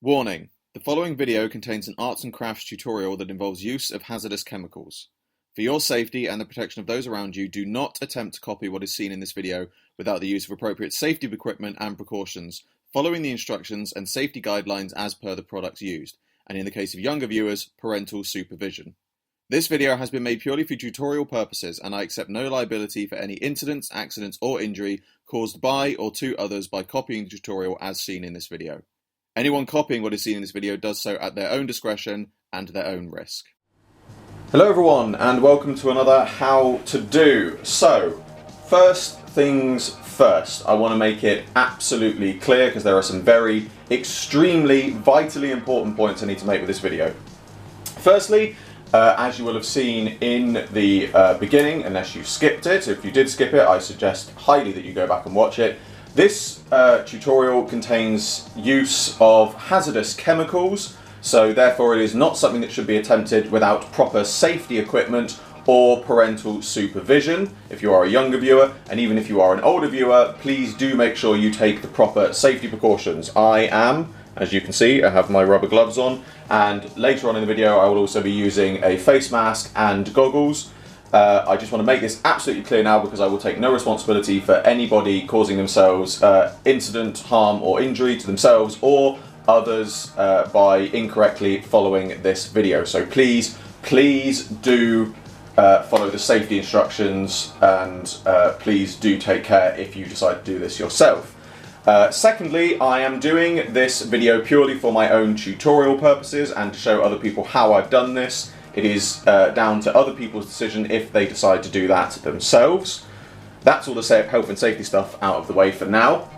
Warning: the following video contains an arts and crafts tutorial that involves use of hazardous chemicals. For your safety and the protection of those around you, do not attempt to copy what is seen in this video without the use of appropriate safety equipment and precautions, following the instructions and safety guidelines as per the products used, and in the case of younger viewers, parental supervision. This video has been made purely for tutorial purposes, and I accept no liability for any incidents, accidents, or injury caused by or to others by copying the tutorial as seen in this video. Anyone copying what is seen in this video does so at their own discretion and their own risk. Hello everyone, and welcome to another How to Do. So, first things first, I want to make it absolutely clear because there are some very extremely vitally important points I need to make with this video. Firstly, as you will have seen in the beginning, unless you skipped it, if you did skip it, I suggest highly that you go back and watch it. This tutorial contains use of hazardous chemicals, so therefore it is not something that should be attempted without proper safety equipment or parental supervision if you are a younger viewer, and even if you are an older viewer, please do make sure you take the proper safety precautions. I am, as you can see, I have my rubber gloves on, and later on in the video I will also be using a face mask and goggles. I just want to make this absolutely clear now because I will take no responsibility for anybody causing themselves incident, harm or injury to themselves or others by incorrectly following this video. So please do follow the safety instructions, and please do take care if you decide to do this yourself. Secondly, I am doing this video purely for my own tutorial purposes and to show other people how I've done this. It is down to other people's decision if they decide to do that themselves. That's all the health and safety stuff out of the way for now.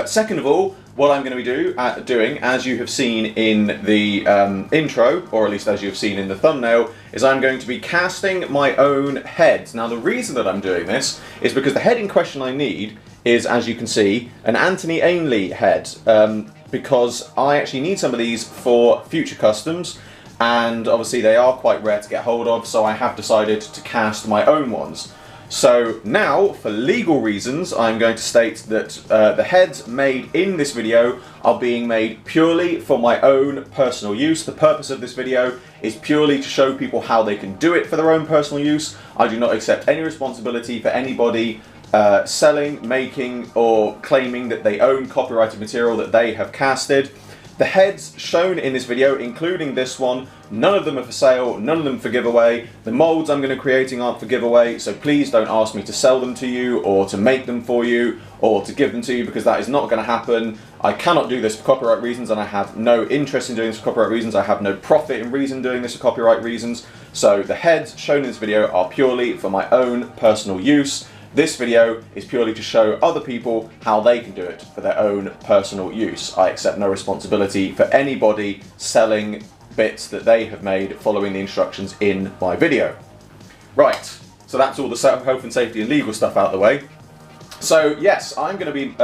Second of all, what I'm going to be doing, as you have seen in the intro, or at least as you have seen in the thumbnail, is I'm going to be casting my own heads. Now the reason that I'm doing this is because the head in question I need is, as you can see, an Ainley head, because I actually need some of these for future customs. And obviously they are quite rare to get hold of, so I have decided to cast my own ones. So now, for legal reasons, I'm going to state that the heads made in this video are being made purely for my own personal use. The purpose of this video is purely to show people how they can do it for their own personal use. I do not accept any responsibility for anybody selling, making, or claiming that they own copyrighted material that they have casted. The heads shown in this video, including this one, none of them are for sale, none of them for giveaway. The molds I'm going to be creating aren't for giveaway, so please don't ask me to sell them to you, or to make them for you, or to give them to you, because that is not going to happen. I cannot do this for copyright reasons, and I have no interest in doing this for copyright reasons. I have no profit in doing this for copyright reasons. So the heads shown in this video are purely for my own personal use. This video is purely to show other people how they can do it for their own personal use. I accept no responsibility for anybody selling bits that they have made following the instructions in my video. Right, so that's all the health and safety and legal stuff out of the way. So yes, I'm going to be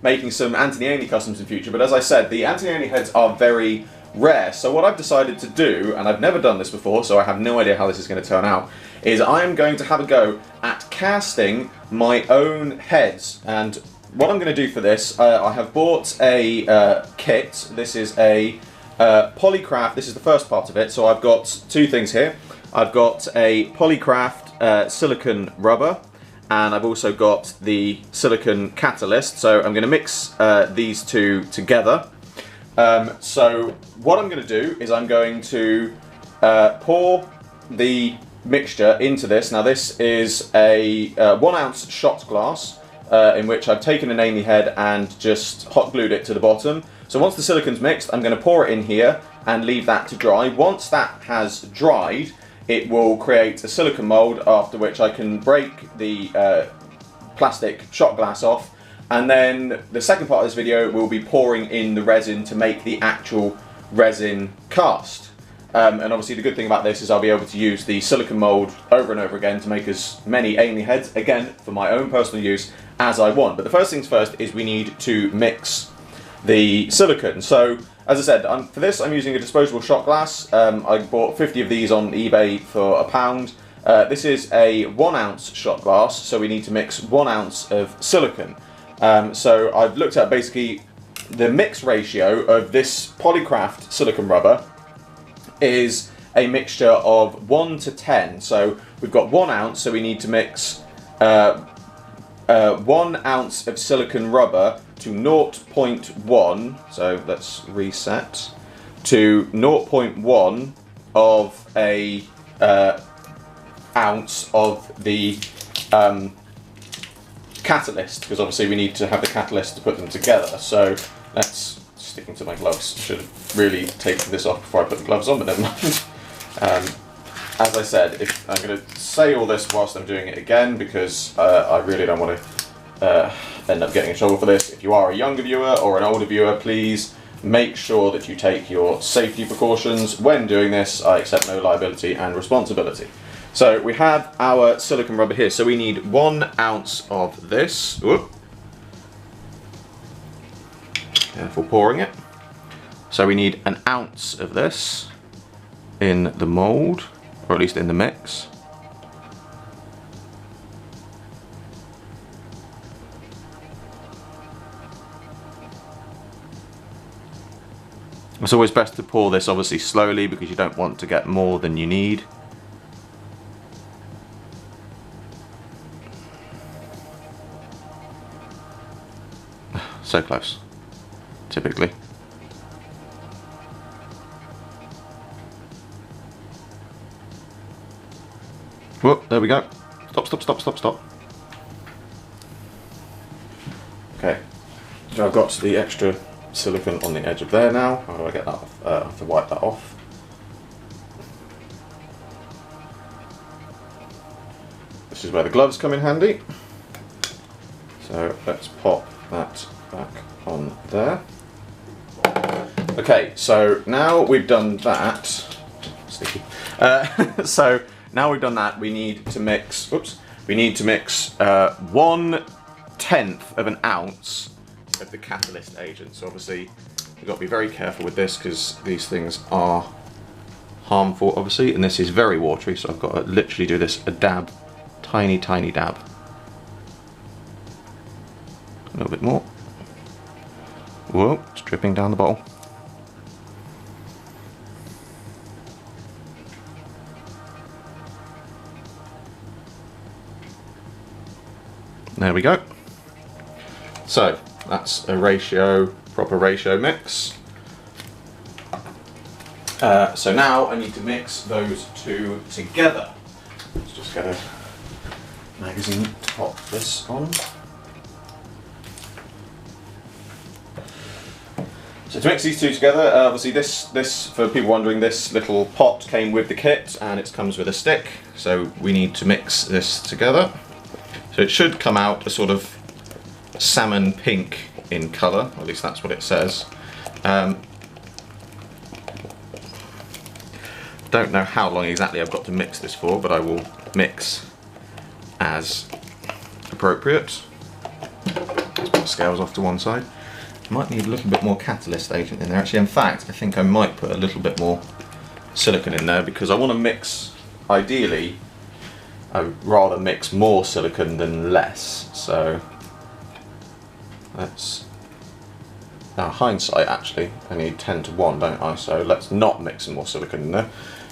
making some Ainley customs in future, but as I said, the Ainley heads are very rare. So what I've decided to do, and I've never done this before, so I have no idea how this is going to turn out, is I am going to have a go at casting my own heads. And what I'm going to do for this, I have bought a kit. This is a Polycraft. This is the first part of it. So I've got two things here. I've got a Polycraft silicone rubber, and I've also got the silicone catalyst. So I'm going to mix these two together. So what I'm going to do is I'm going to pour the mixture into this. Now this is a 1 ounce shot glass in which I've taken an Ainley head and just hot glued it to the bottom. So once the silicone's mixed, I'm going to pour it in here and leave that to dry. Once that has dried, it will create a silicone mold, after which I can break the plastic shot glass off. And then the second part of this video will be pouring in the resin to make the actual resin cast. And obviously the good thing about this is I'll be able to use the silicone mold over and over again to make as many Ainley heads, again, for my own personal use as I want. But the first things first is we need to mix the silicone. So, as I said, for this I'm using a disposable shot glass. I bought 50 of these on eBay for £1. This is a 1 ounce shot glass, so we need to mix 1 ounce of silicone. So I've looked at basically the mix ratio of this Polycraft silicone rubber is a mixture of 1 to 10. So we've got 1 ounce, so we need to mix 1 ounce of silicone rubber to 0.1. So let's reset to 0.1 of a ounce of the catalyst, because obviously we need to have the catalyst to put them together. So let's, sticking to my gloves, should really take this off before I put the gloves on, but never mind. As I said, if I'm going to say all this whilst I'm doing it again, because I really don't want to end up getting in trouble for this. If you are a younger viewer or an older viewer, please make sure that you take your safety precautions when doing this. I accept no liability and responsibility. So we have our silicone rubber here, so we need 1 ounce of this. Whoop. Careful pouring it. So we need 1 ounce of this in the mould, or at least in the mix. It's always best to pour this obviously slowly, because you don't want to get more than you need. So close, typically. Whoop, there we go. Stop, stop, stop, stop, stop. Okay, so I've got the extra silicone on the edge of there now. How do I get that off? I have to wipe that off. This is where the gloves come in handy. So let's pop that back on there. Okay, so now we've done that. Sticky. So now we've done that, we need to mix. Whoops. We need to mix 1/10 of an ounce of the catalyst agent. So obviously you've got to be very careful with this, because these things are harmful, obviously, and this is very watery. So I've got to literally do this a dab, tiny, tiny dab. A little bit more. Whoa, it's dripping down the bottle. There we go. So that's a proper ratio mix. So now I need to mix those two together. Let's just get a magazine to pop this on. So to mix these two together, obviously this, for people wondering, this little pot came with the kit and it comes with a stick. So we need to mix this together. So it should come out a sort of salmon pink in colour, or at least that's what it says. Don't know how long exactly I've got to mix this for, but I will mix as appropriate. Let's put the scales off to one side. Might need a little bit more catalyst agent in there. Actually, in fact, I think I might put a little bit more silicone in there, because I want to mix, ideally, I'd rather mix more silicone than less. So let's, now hindsight actually, I need 10 to 1, don't I? So let's not mix some more silicone in there,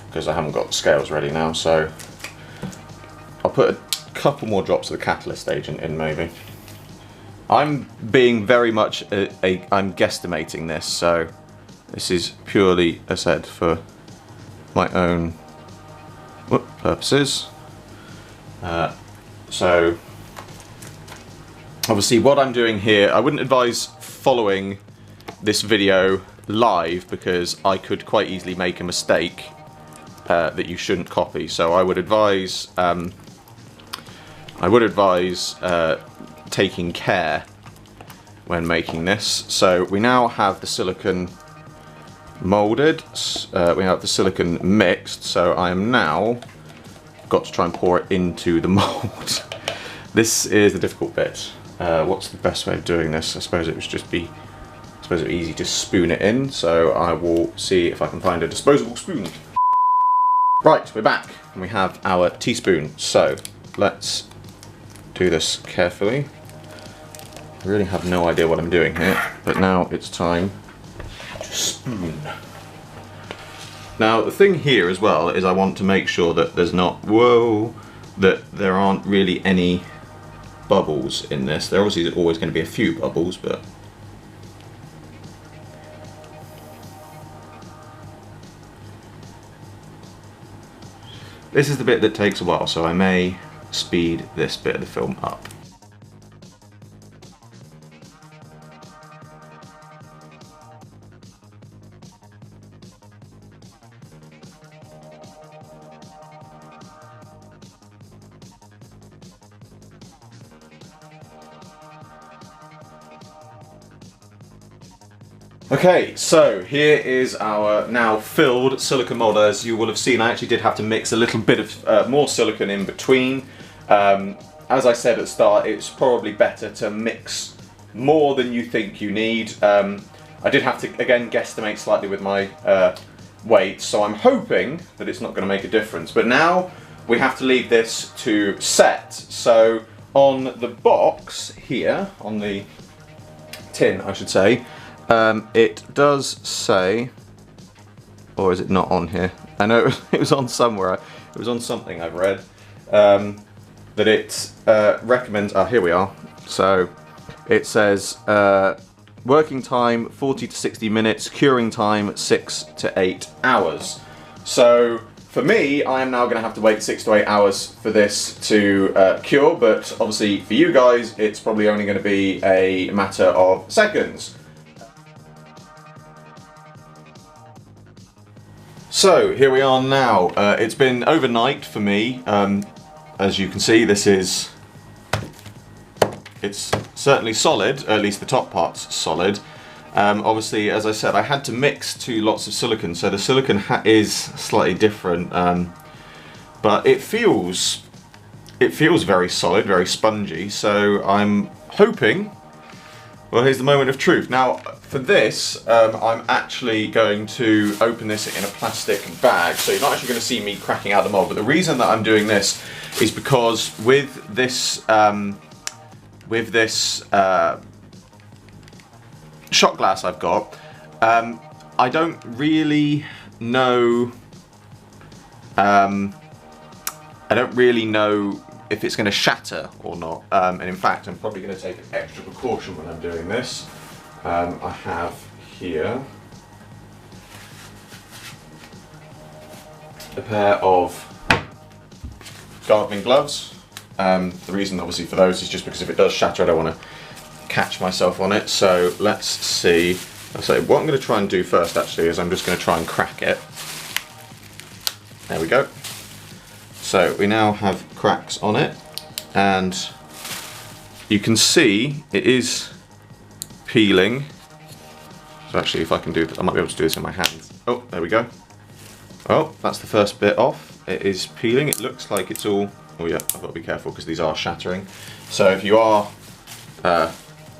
because I haven't got the scales ready now. So I'll put a couple more drops of the catalyst agent in, maybe. I'm being very much I'm guesstimating this, so this is purely, as I said, for my own purposes. So obviously what I'm doing here, I wouldn't advise following this video live, because I could quite easily make a mistake that you shouldn't copy. So I would advise taking care when making this. So we now have the silicone molded, we have the silicone mixed, so I am now got to try and pour it into the mold. This is the difficult bit. What's the best way of doing this? I suppose it would just be, easy to spoon it in, so I will see if I can find a disposable spoon. Right, we're back and we have our teaspoon. So let's do this carefully. I really have no idea what I'm doing here, but now it's time to spoon. Now the thing here as well is I want to make sure that there's not, that there aren't really any bubbles in this. There obviously is always going to be a few bubbles, but this is the bit that takes a while, so I may speed this bit of the film up. Okay, so here is our now filled silicone mold. As you will have seen, I actually did have to mix a little bit of more silicone in between. As I said at the start, it's probably better to mix more than you think you need. I did have to, again, guesstimate slightly with my weight, so I'm hoping that it's not going to make a difference. But now we have to leave this to set. So on the box here, on the tin I should say, it does say, or is it not on here? I know it was on somewhere, it was on something I've read, that it recommends, here we are, so it says working time 40 to 60 minutes, curing time 6 to 8 hours. So for me, I am now going to have to wait 6 to 8 hours for this to cure, but obviously for you guys it's probably only going to be a matter of seconds. So here we are now. It's been overnight for me. As you can see, it's certainly solid, at least the top part's solid. Obviously, as I said, I had to mix 2 lots of silicone, so the silicone is slightly different, but it feels very solid, very spongy, so I'm hoping. Well, here's the moment of truth. Now, for this, I'm actually going to open this in a plastic bag, so you're not actually going to see me cracking out the mold. But the reason that I'm doing this is because with this shot glass I've got, I don't really know. I don't really know if it's going to shatter or not, and in fact I'm probably going to take extra precaution when I'm doing this. I have here a pair of gardening gloves. The reason obviously for those is just because if it does shatter I don't want to catch myself on it. So let's see. So what I'm going to try and do first actually is I'm just going to try and crack it. There we go. So we now have cracks on it, and you can see it is peeling. So actually if I can do this, I might be able to do this in my hands. Oh, there we go. Oh, that's the first bit off. It is peeling. It looks like it's all, oh yeah, I've got to be careful because these are shattering. So if you are I'll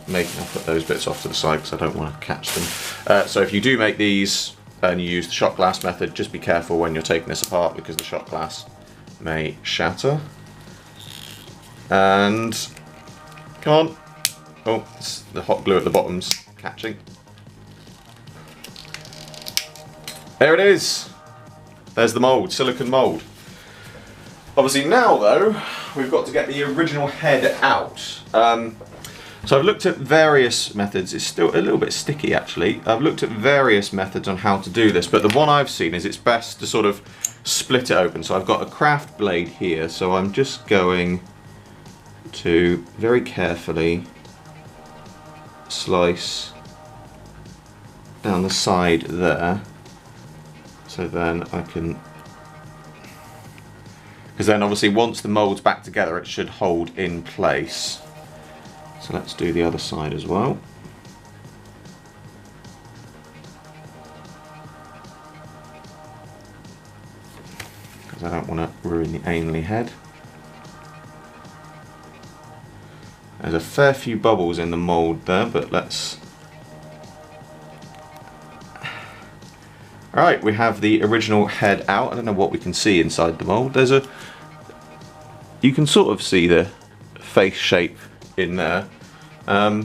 put those bits off to the side because I don't want to catch them. So if you do make these and you use the shot glass method, just be careful when you're taking this apart because the shot glass may shatter. And come on. Oh, it's the hot glue at the bottom's catching. There it is. There's the mold, silicone mold. Obviously now though, we've got to get the original head out. So I've looked at various methods. It's still a little bit sticky actually. I've looked at various methods on how to do this, but the one I've seen is it's best to sort of split it open. So I've got a craft blade here, so I'm just going to very carefully slice down the side there, so then I can, because then obviously once the mold's back together it should hold in place. So let's do the other side as well. Because I don't want to ruin the Ainley head. There's a fair few bubbles in the mold there, but let's... Alright, we have the original head out. I don't know what we can see inside the mold. There's a... You can sort of see the face shape in there. But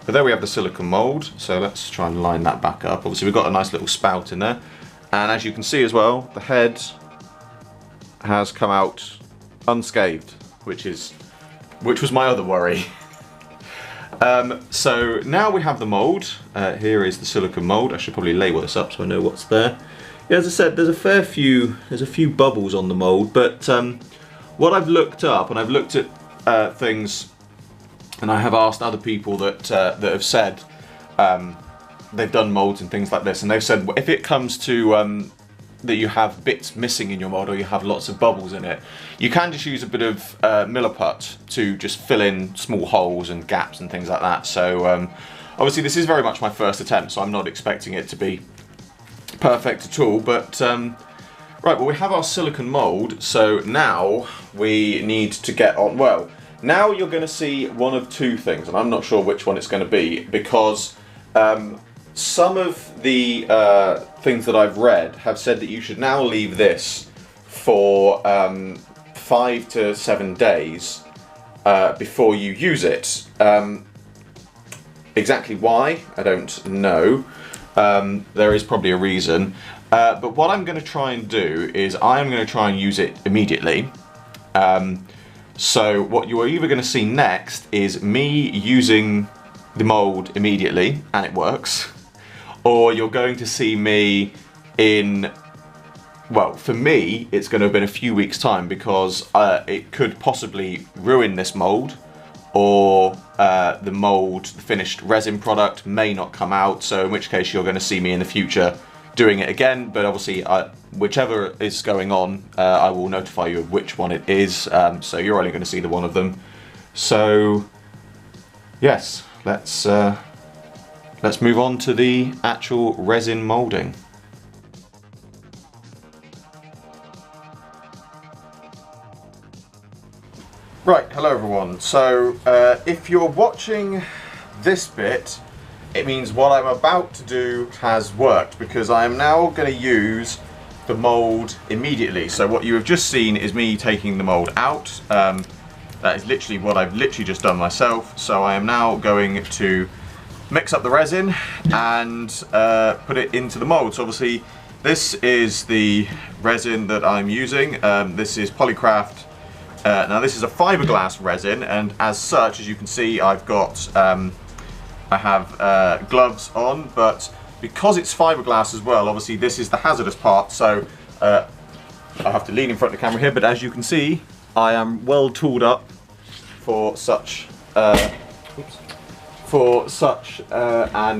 there we have the silicone mould, so let's try and line that back up. Obviously we've got a nice little spout in there, and as you can see as well, the head has come out unscathed, which was my other worry. So now we have the mould. Here is the silicone mould. I should probably label this up so I know what's there. Yeah, as I said, there's a few bubbles on the mould, but what I've looked up, and I've looked at things, and I have asked other people that have said they've done moulds and things like this, and they've said if it comes to that you have bits missing in your mould or you have lots of bubbles in it, you can just use a bit of Milliput to just fill in small holes and gaps and things like that. So obviously this is very much my first attempt, so I'm not expecting it to be perfect at all, but right, well, we have our silicone mould, so now we need to get on. Well, now you're going to see one of two things, and I'm not sure which one it's going to be, because some of the things that I've read have said that you should now leave this for 5 to 7 days before you use it. Exactly why, I don't know. There is probably a reason. But what I'm going to try and do is I'm going to try and use it immediately. So what you are either going to see next is me using the mould immediately, and it works, or you're going to see me in, well, for me it's going to have been a few weeks time, because it could possibly ruin this mould, or the mould, the finished resin product, may not come out, so in which case you're going to see me in the future doing it again. But obviously whichever is going on, I will notify you of which one it is, so you're only going to see the one of them. So yes, let's move on to the actual resin moulding. Right, hello everyone. So if you're watching this bit, it means what I'm about to do has worked, because I am now going to use the mould immediately. So what you have just seen is me taking the mould out. That is literally what I've literally just done myself. So I am now going to mix up the resin and put it into the mould. So obviously this is the resin that I'm using. This is Polycraft. Now this is a fiberglass resin, and as such, as you can see, I've got I have gloves on, but because it's fiberglass as well, obviously this is the hazardous part, so I have to lean in front of the camera here, but as you can see, I am well tooled up for such an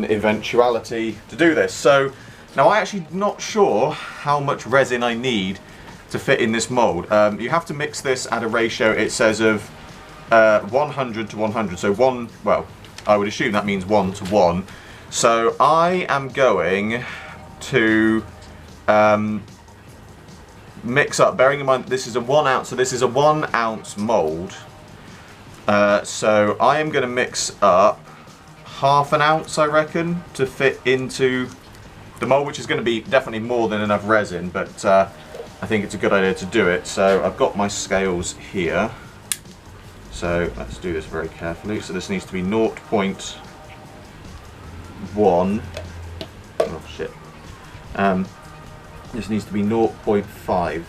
eventuality to do this. So now I'm actually not sure how much resin I need to fit in this mould. You have to mix this at a ratio, it says, of 100 to 100, so well, I would assume that means 1 to 1. So I am going to mix up, bearing in mind this is a 1 ounce, so this is a 1 ounce mould. So I am going to mix up half an ounce, I reckon, to fit into the mould, which is going to be definitely more than enough resin, but I think it's a good idea to do it. So I've got my scales here. So let's do this very carefully. So this needs to be 0.1. Oh shit. This needs to be 0.5.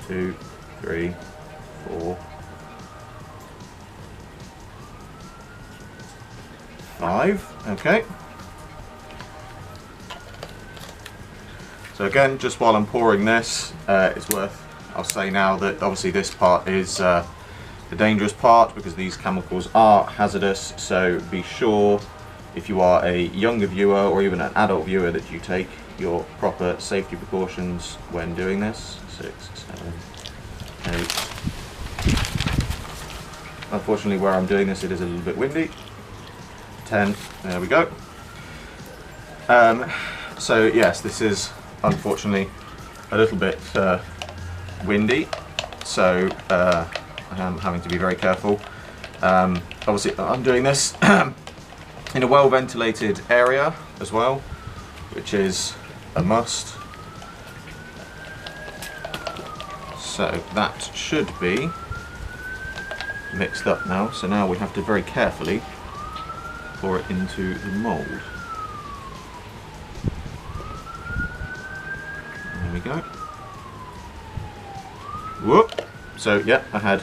2, 3, 4, 5. Okay. So again, just while I'm pouring this, it's worth, I'll say now that obviously this part is the dangerous part, because these chemicals are hazardous, so be sure, if you are a younger viewer or even an adult viewer, that you take your proper safety precautions when doing this. 6, 7, 8. Unfortunately, where I'm doing this, it is a little bit windy. 10, there we go. So yes, this is unfortunately a little bit windy, so I am having to be very careful. Obviously I'm doing this in a well ventilated area as well, which is a must. So that should be mixed up now, so now we have to very carefully pour it into the mould. There we go. Whoop! So yeah, I had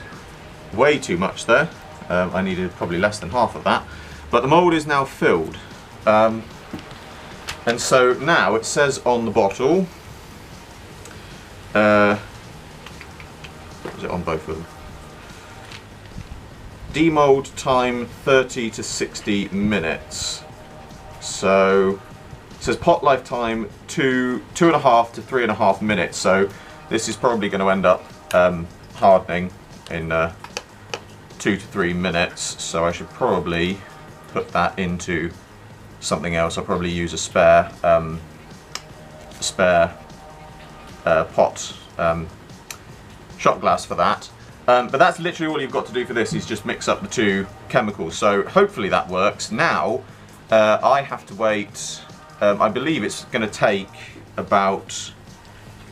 way too much there. I needed probably less than half of that. But the mould is now filled. And so now it says on the bottle, is it on both of them? Demold time 30 to 60 minutes. So it says pot lifetime 2.5 to 3.5 minutes. So this is probably going to end up hardening in 2 to 3 minutes. So I should probably put that into something else. I'll probably use a spare pot shot glass for that. But that's literally all you've got to do for this, is just mix up the two chemicals. So hopefully that works. Now I have to wait. I believe it's going to take about.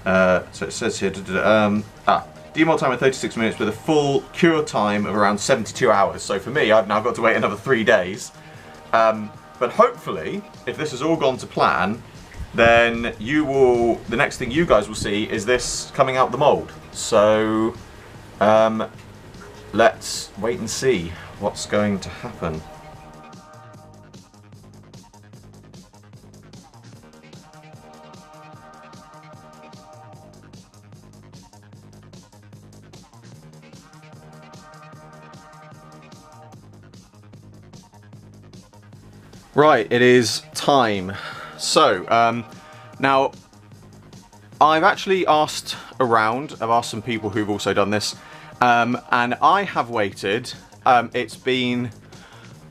So it says here. Demold time of 36 minutes with a full cure time of around 72 hours. So for me, I've now got to wait another 3 days. But hopefully, if this has all gone to plan, then the next thing you guys will see is this coming out the mould. So let's wait and see what's going to happen. Right, it is time. So, now, I've actually asked around, I've asked some people who've also done this, and I have waited. It's been,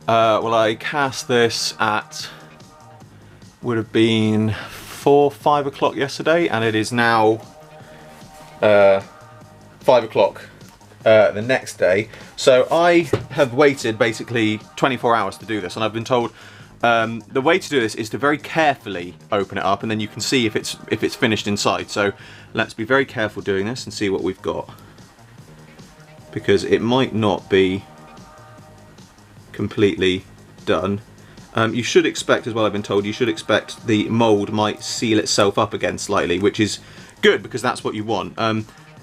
well, I cast this at, would have been 4, 5 o'clock yesterday, and it is now 5 o'clock the next day. So I have waited basically 24 hours to do this, and I've been told the way to do this is to very carefully open it up, and then you can see if it's finished inside. So let's be very careful doing this and see what we've got, because it might not be completely done. You should expect as well, I've been told, you should expect the mould might seal itself up again slightly, which is good because that's what you want.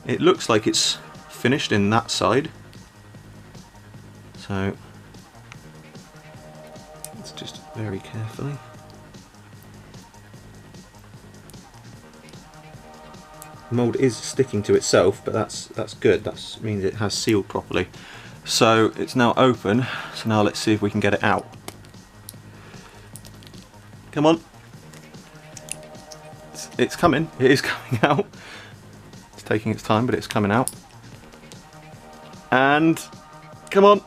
It looks like it's finished in that side. So let's just very carefully. The mould is sticking to itself, but that's good. That means it has sealed properly. So it's now open. So now let's see if we can get it out. Come on. It's coming. It is coming out. It's taking its time, but it's coming out. And come on.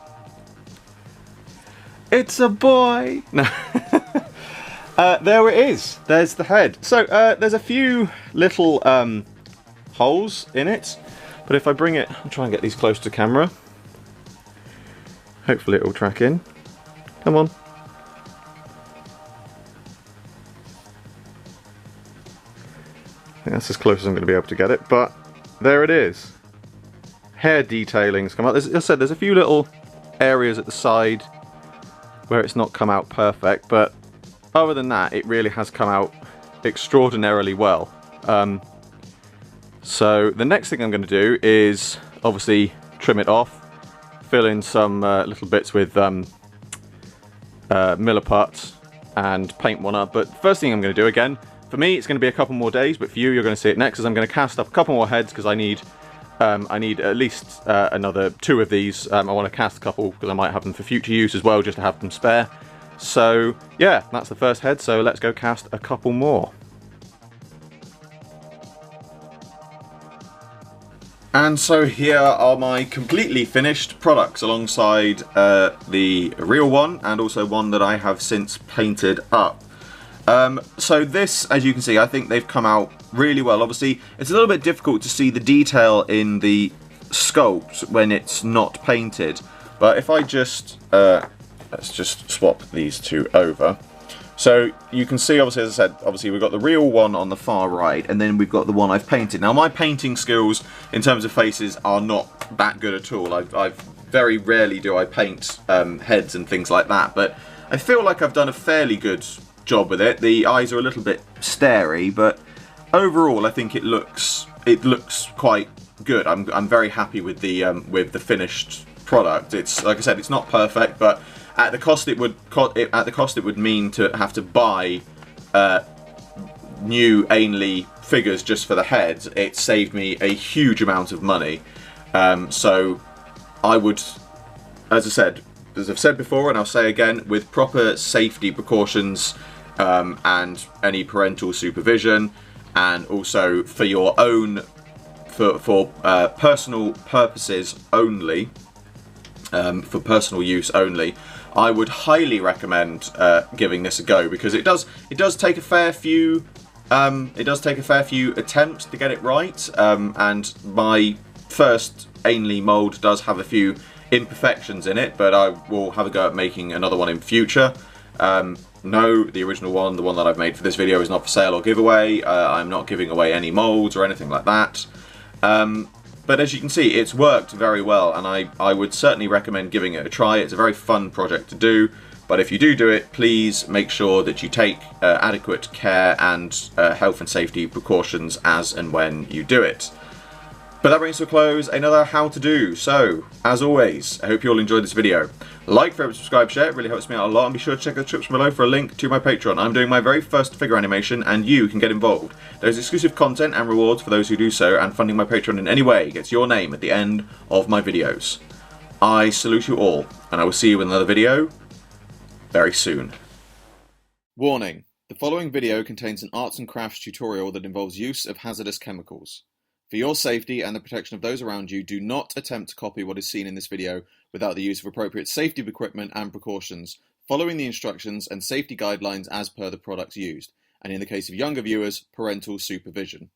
It's a boy! No. There it is. There's the head. So there's a few little holes in it, but if I bring it, I'll try and get these close to camera. Hopefully it will track in. Come on. I think that's as close as I'm going to be able to get it, but there it is. Hair detailings come out. As I said, there's a few little areas at the side where it's not come out perfect, but other than that, it really has come out extraordinarily well. So the next thing I'm going to do is obviously trim it off, fill in some little bits with Milliput and paint one up. But first thing I'm going to do, again, for me it's going to be a couple more days, but for you, you're going to see it next, as I'm going to cast up a couple more heads because I need at least another 2 of these. I want to cast a couple because I might have them for future use as well, just to have them spare. So yeah, that's the first head, so let's go cast a couple more. And so here are my completely finished products alongside the real one and also one that I have since painted up. So this, as you can see, I think they've come out really well. Obviously, it's a little bit difficult to see the detail in the sculpt when it's not painted. But if I just, let's just swap these two over. So you can see, obviously, as I said, obviously we've got the real one on the far right, and then we've got the one I've painted. Now, my painting skills in terms of faces are not that good at all. I've very rarely do I paint heads and things like that, but I feel like I've done a fairly good job with it. The eyes are a little bit starey, but overall I think it looks quite good. I'm very happy with the finished product. It's, like I said, it's not perfect, but at the cost it would mean to have to buy new Ainley figures just for the heads, it saved me a huge amount of money. So I would, as I've said before and I'll say again, with proper safety precautions and any parental supervision, and also for your own, for personal purposes only, for personal use only, I would highly recommend giving this a go, because it does take a fair few attempts to get it right, and my first Ainley mould does have a few imperfections in it, but I will have a go at making another one in future. No, the original one, the one that I've made for this video, is not for sale or giveaway. I'm not giving away any moulds or anything like that. But as you can see, it's worked very well, and I would certainly recommend giving it a try. It's a very fun project to do, but if you do it, please make sure that you take adequate care and health and safety precautions as and when you do it. But that brings to a close another How To Do. So, as always, I hope you all enjoyed this video. Like, favorite, subscribe, share, it really helps me out a lot, and be sure to check the description below for a link to my Patreon. I'm doing my very first figure animation, and you can get involved. There's exclusive content and rewards for those who do so, and funding my Patreon in any way gets your name at the end of my videos. I salute you all, and I will see you in another video very soon. Warning: the following video contains an arts and crafts tutorial that involves use of hazardous chemicals. For your safety and the protection of those around you, do not attempt to copy what is seen in this video without the use of appropriate safety equipment and precautions, following the instructions and safety guidelines as per the products used, and in the case of younger viewers, parental supervision.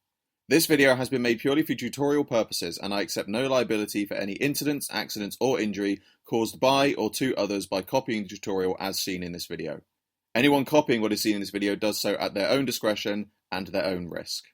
This video has been made purely for tutorial purposes, and I accept no liability for any incidents, accidents, or injury caused by or to others by copying the tutorial as seen in this video. Anyone copying what is seen in this video does so at their own discretion and their own risk.